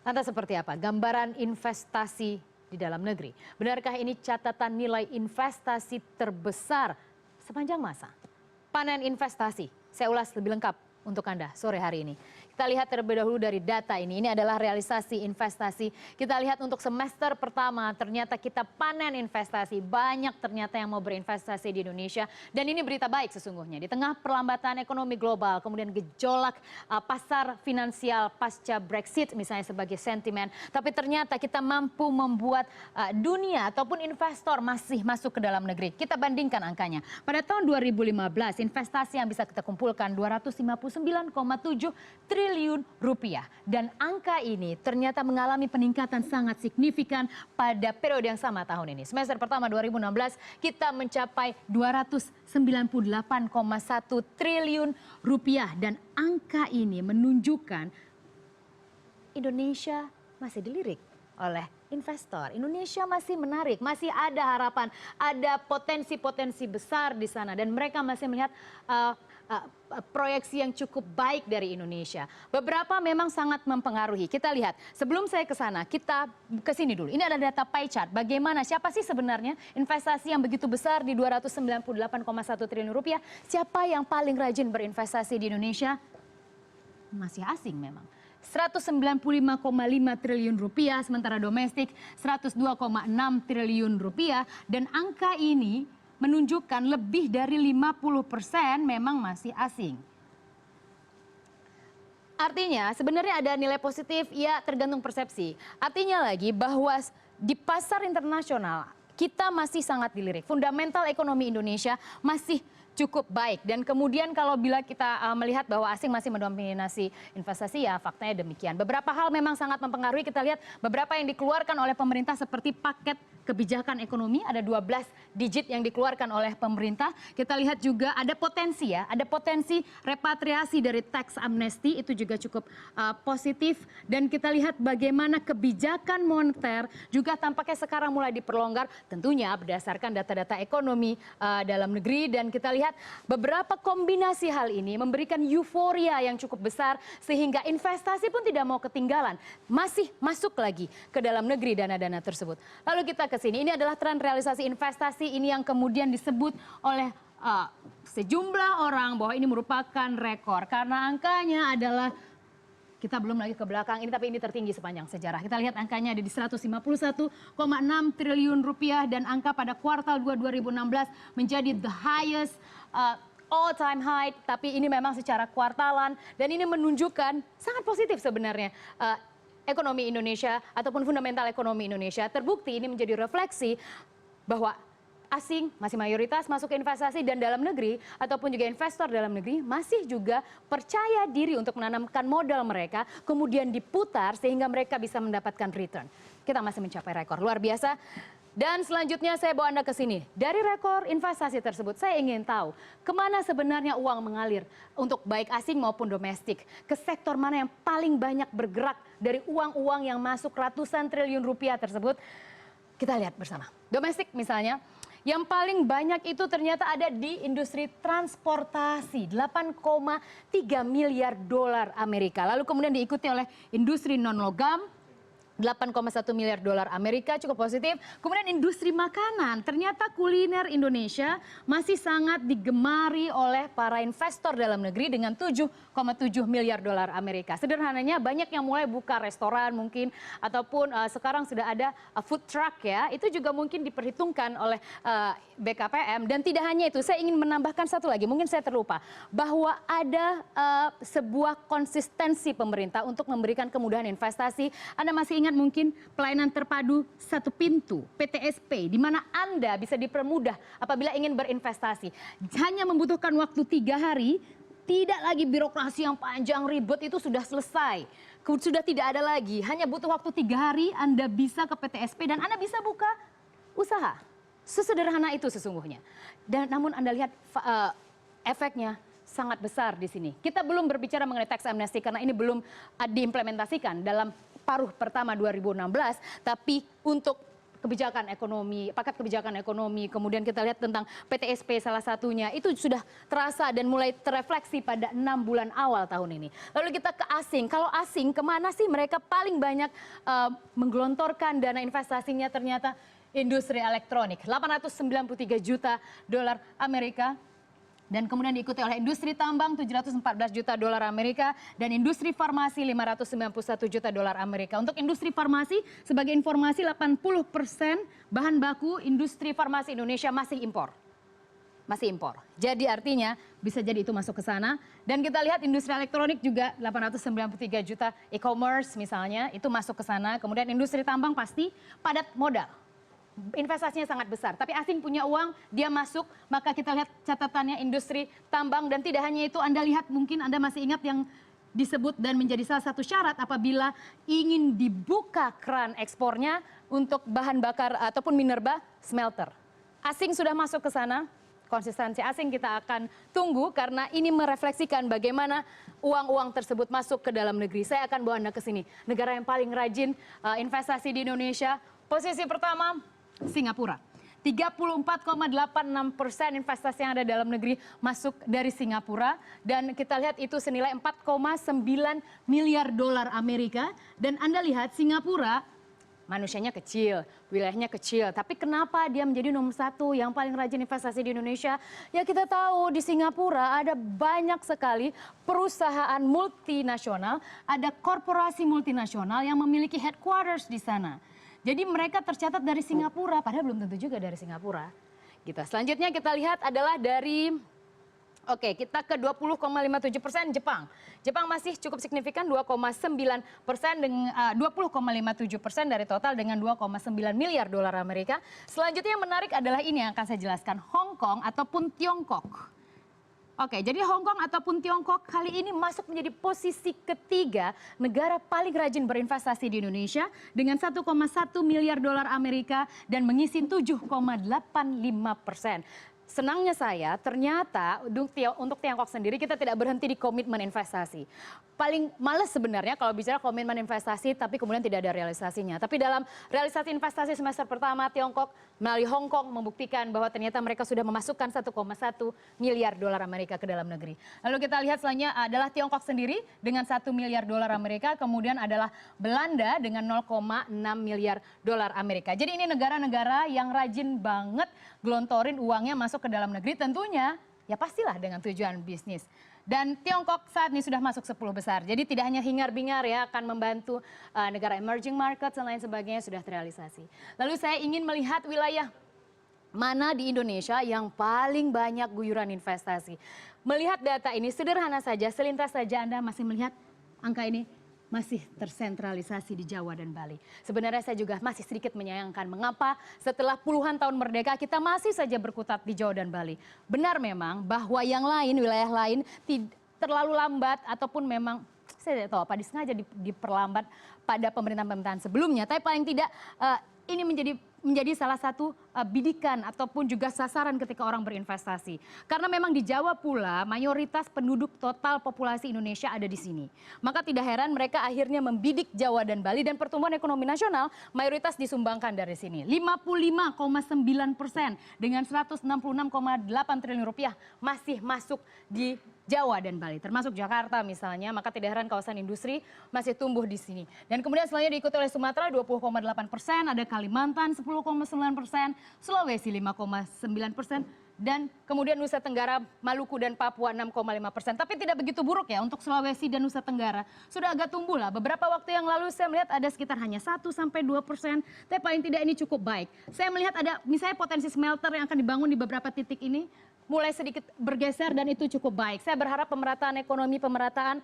Lantas seperti apa gambaran investasi di dalam negeri? Benarkah ini catatan nilai investasi terbesar sepanjang masa? Panen investasi, saya ulas lebih lengkap untuk Anda sore hari ini. Kita lihat terlebih dahulu dari data ini. Ini adalah realisasi investasi. Kita lihat untuk semester pertama ternyata kita panen investasi. Banyak ternyata yang mau berinvestasi di Indonesia. Dan ini berita baik sesungguhnya. Di tengah perlambatan ekonomi global, kemudian gejolak pasar finansial pasca Brexit misalnya sebagai sentimen. Tapi ternyata kita mampu membuat dunia ataupun investor masih masuk ke dalam negeri. Kita bandingkan angkanya. Pada tahun 2015 investasi yang bisa kita kumpulkan 259,7 triliun rupiah. Dan angka ini ternyata mengalami peningkatan sangat signifikan pada periode yang sama tahun ini. Semester pertama 2016 kita mencapai 298,1 triliun rupiah. Dan angka ini menunjukkan Indonesia masih dilirik oleh investor. Indonesia masih menarik, masih ada harapan, ada potensi-potensi besar di sana. Dan mereka masih melihat proyeksi yang cukup baik dari Indonesia. Beberapa memang sangat mempengaruhi. Kita lihat, sebelum saya ke sana, kita ke sini dulu. Ini ada data pie chart. Bagaimana, siapa sih sebenarnya investasi yang begitu besar di 298,1 triliun rupiah? Siapa yang paling rajin berinvestasi di Indonesia? Masih asing memang. 195,5 triliun rupiah, sementara domestik 102,6 triliun rupiah. Dan angka ini menunjukkan lebih dari 50% memang masih asing. Artinya sebenarnya ada nilai positif, ya tergantung persepsi. Artinya lagi bahwa di pasar internasional kita masih sangat dilirik. Fundamental ekonomi Indonesia masih cukup baik. Dan kemudian kalau bila kita melihat bahwa asing masih mendominasi investasi, ya faktanya demikian. Beberapa hal memang sangat mempengaruhi. Kita lihat beberapa yang dikeluarkan oleh pemerintah seperti paket kebijakan ekonomi, ada 12 digit yang dikeluarkan oleh pemerintah. Kita lihat juga ada potensi ya, ada potensi repatriasi dari tax amnesty, itu juga cukup positif. Dan kita lihat bagaimana kebijakan moneter juga tampaknya sekarang mulai diperlonggar, tentunya berdasarkan data-data ekonomi dalam negeri. Dan kita lihat beberapa kombinasi hal ini memberikan euforia yang cukup besar, sehingga investasi pun tidak mau ketinggalan, masih masuk lagi ke dalam negeri dana-dana tersebut. Lalu kita ke sini, ini adalah tren realisasi investasi ini yang kemudian disebut oleh sejumlah orang bahwa ini merupakan rekor karena angkanya adalah, kita belum lagi ke belakang ini, tapi ini tertinggi sepanjang sejarah. Kita lihat angkanya ada di 151,6 triliun rupiah dan angka pada kuartal 2 2016 menjadi the highest all time high, tapi ini memang secara kuartalan dan ini menunjukkan sangat positif sebenarnya. Ekonomi Indonesia ataupun fundamental ekonomi Indonesia terbukti ini menjadi refleksi bahwa asing masih mayoritas masuk ke investasi dan dalam negeri ataupun juga investor dalam negeri masih juga percaya diri untuk menanamkan modal mereka kemudian diputar sehingga mereka bisa mendapatkan return. Kita masih mencapai rekor luar biasa. Dan selanjutnya saya bawa Anda ke sini. Dari rekor investasi tersebut, saya ingin tahu kemana sebenarnya uang mengalir untuk baik asing maupun domestik. Ke sektor mana yang paling banyak bergerak dari uang-uang yang masuk ratusan triliun rupiah tersebut. Kita lihat bersama. Domestik misalnya, yang paling banyak itu ternyata ada di industri transportasi, 8,3 miliar dolar Amerika. Lalu kemudian diikuti oleh industri non-logam, 8,1 miliar dolar Amerika, cukup positif. Kemudian industri makanan, ternyata kuliner Indonesia masih sangat digemari oleh para investor dalam negeri dengan 7,7 miliar dolar Amerika. Sederhananya banyak yang mulai buka restoran mungkin, ataupun sekarang sudah ada food truck ya, itu juga mungkin diperhitungkan oleh BKPM. Dan tidak hanya itu, saya ingin menambahkan satu lagi, mungkin saya terlupa, bahwa ada sebuah konsistensi pemerintah untuk memberikan kemudahan investasi. Anda masih ingat mungkin pelayanan terpadu satu pintu PTSP, di mana Anda bisa dipermudah apabila ingin berinvestasi. Hanya membutuhkan waktu 3 hari, tidak lagi birokrasi yang panjang ribet, itu sudah selesai. Sudah tidak ada lagi, hanya butuh waktu 3 hari Anda bisa ke PTSP dan Anda bisa buka usaha. Sesederhana itu sesungguhnya. Dan namun Anda lihat efeknya sangat besar di sini. Kita belum berbicara mengenai tax amnesty karena ini belum diimplementasikan dalam paruh pertama 2016, tapi untuk paket kebijakan ekonomi, kemudian kita lihat tentang PTSP salah satunya, itu sudah terasa dan mulai terefleksi pada 6 bulan awal tahun ini. Lalu kita ke asing, kalau asing kemana sih mereka paling banyak menggelontorkan dana investasinya? Ternyata industri elektronik, 893 juta dolar Amerika. Dan kemudian diikuti oleh industri tambang 714 juta dolar Amerika dan industri farmasi 591 juta dolar Amerika. Untuk industri farmasi sebagai informasi 80% bahan baku industri farmasi Indonesia masih impor. Masih impor. Jadi artinya bisa jadi itu masuk ke sana. Dan kita lihat industri elektronik juga 893 juta e-commerce misalnya itu masuk ke sana. Kemudian industri tambang pasti padat modal. Investasinya sangat besar, tapi asing punya uang, dia masuk, maka kita lihat catatannya industri tambang. Dan tidak hanya itu, Anda lihat mungkin Anda masih ingat yang disebut dan menjadi salah satu syarat apabila ingin dibuka keran ekspornya untuk bahan bakar ataupun minerba smelter. Asing sudah masuk ke sana, konsistensi asing kita akan tunggu karena ini merefleksikan bagaimana uang-uang tersebut masuk ke dalam negeri. Saya akan bawa Anda ke sini, negara yang paling rajin investasi di Indonesia. Posisi pertama, Singapura. 34,86% investasi yang ada dalam negeri masuk dari Singapura. Dan kita lihat itu senilai 4,9 miliar dolar Amerika. Dan Anda lihat Singapura manusianya kecil, wilayahnya kecil. Tapi kenapa dia menjadi nomor satu yang paling rajin investasi di Indonesia? Ya kita tahu di Singapura ada banyak sekali perusahaan multinasional, ada korporasi multinasional yang memiliki headquarters di sana. Jadi mereka tercatat dari Singapura, padahal belum tentu juga dari Singapura. Gitu. Selanjutnya kita lihat adalah dari, kita ke 20,57% Jepang. Jepang masih cukup signifikan 2,9% dengan 20,57% dari total dengan 2,9 miliar dolar Amerika. Selanjutnya yang menarik adalah ini yang akan saya jelaskan, Hong Kong ataupun Tiongkok. Jadi Hong Kong ataupun Tiongkok kali ini masuk menjadi posisi ketiga negara paling rajin berinvestasi di Indonesia dengan 1,1 miliar dolar Amerika dan mengisi 7,85%. Senangnya saya, ternyata untuk Tiongkok sendiri kita tidak berhenti di komitmen investasi. Paling males sebenarnya kalau bicara komitmen investasi tapi kemudian tidak ada realisasinya. Tapi dalam realisasi investasi semester pertama Tiongkok melalui Hong Kong membuktikan bahwa ternyata mereka sudah memasukkan 1,1 miliar dolar Amerika ke dalam negeri. Lalu kita lihat selanjutnya adalah Tiongkok sendiri dengan 1 miliar dolar Amerika. Kemudian adalah Belanda dengan 0,6 miliar dolar Amerika. Jadi ini negara-negara yang rajin banget gelontorin uangnya masuk ke dalam negeri, tentunya ya pastilah dengan tujuan bisnis. Dan Tiongkok saat ini sudah masuk 10 besar. Jadi tidak hanya hingar-bingar ya akan membantu negara emerging market dan lain sebagainya sudah terrealisasi. Lalu saya ingin melihat wilayah mana di Indonesia yang paling banyak guyuran investasi. Melihat data ini sederhana saja, selintas saja Anda masih melihat angka ini masih tersentralisasi di Jawa dan Bali. Sebenarnya saya juga masih sedikit menyayangkan mengapa setelah puluhan tahun merdeka kita masih saja berkutat di Jawa dan Bali. Benar memang bahwa yang lain, wilayah lain terlalu lambat ataupun memang saya tidak tahu apa disengaja diperlambat pada pemerintahan-pemerintahan sebelumnya. Tapi paling tidak ini menjadi salah satu bidikan ataupun juga sasaran ketika orang berinvestasi. Karena memang di Jawa pula mayoritas penduduk total populasi Indonesia ada di sini. Maka tidak heran mereka akhirnya membidik Jawa dan Bali dan pertumbuhan ekonomi nasional mayoritas disumbangkan dari sini. 55,9% dengan 166,8 triliun rupiah masih masuk di Jawa dan Bali, termasuk Jakarta misalnya, maka tidak heran kawasan industri masih tumbuh di sini. Dan kemudian selanjutnya diikuti oleh Sumatera 20,8%, ada Kalimantan 10,9%, Sulawesi 5,9%, dan kemudian Nusa Tenggara, Maluku dan Papua 6,5%. Tapi tidak begitu buruk ya untuk Sulawesi dan Nusa Tenggara. Sudah agak tumbuh lah. Beberapa waktu yang lalu saya melihat ada sekitar hanya 1-2%, tapi paling tidak ini cukup baik. Saya melihat ada misalnya potensi smelter yang akan dibangun di beberapa titik ini mulai sedikit bergeser dan itu cukup baik. Saya berharap pemerataan ekonomi, pemerataan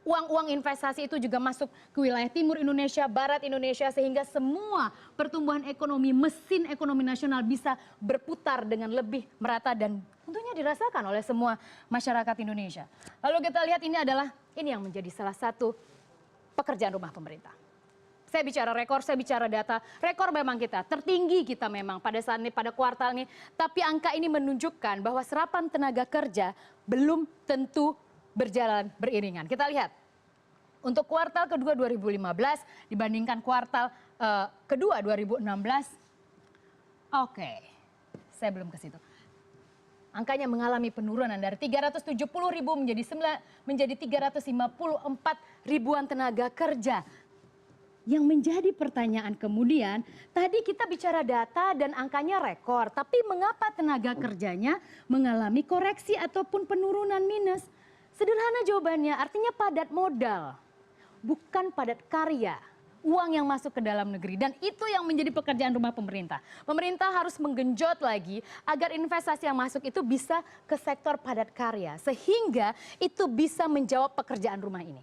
uang-uang investasi itu juga masuk ke wilayah timur Indonesia, barat Indonesia, sehingga semua pertumbuhan ekonomi, mesin ekonomi nasional bisa berputar dengan lebih merata dan tentunya dirasakan oleh semua masyarakat Indonesia. Lalu kita lihat ini yang menjadi salah satu pekerjaan rumah pemerintah. Saya bicara rekor, saya bicara data. Rekor memang kita, tertinggi kita memang pada saat ini, pada kuartal ini. Tapi angka ini menunjukkan bahwa serapan tenaga kerja belum tentu berjalan beriringan. Kita lihat. Untuk kuartal kedua 2015 dibandingkan kuartal kedua 2016, oke, saya belum ke situ. Angkanya mengalami penurunan dari 370 ribu menjadi 354 ribuan tenaga kerja. Yang menjadi pertanyaan kemudian, tadi kita bicara data dan angkanya rekor, tapi mengapa tenaga kerjanya mengalami koreksi ataupun penurunan minus? Sederhana jawabannya, artinya padat modal, bukan padat karya. Uang yang masuk ke dalam negeri, dan itu yang menjadi pekerjaan rumah pemerintah. Pemerintah harus menggenjot lagi agar investasi yang masuk itu bisa ke sektor padat karya, sehingga itu bisa menjawab pekerjaan rumah ini.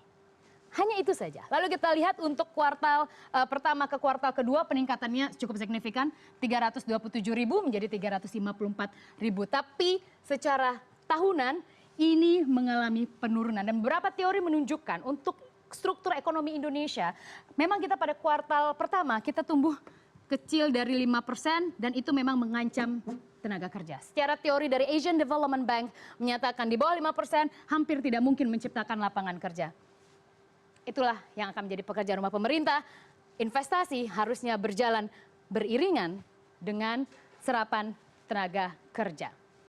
Hanya itu saja. Lalu kita lihat untuk kuartal pertama ke kuartal kedua peningkatannya cukup signifikan, 327 ribu menjadi 354 ribu. Tapi secara tahunan ini mengalami penurunan, dan beberapa teori menunjukkan untuk struktur ekonomi Indonesia, memang kita pada kuartal pertama kita tumbuh kecil dari 5% dan itu memang mengancam tenaga kerja. Secara teori dari Asian Development Bank menyatakan di bawah 5% hampir tidak mungkin menciptakan lapangan kerja. Itulah yang akan menjadi pekerjaan rumah pemerintah. Investasi harusnya berjalan beriringan dengan serapan tenaga kerja.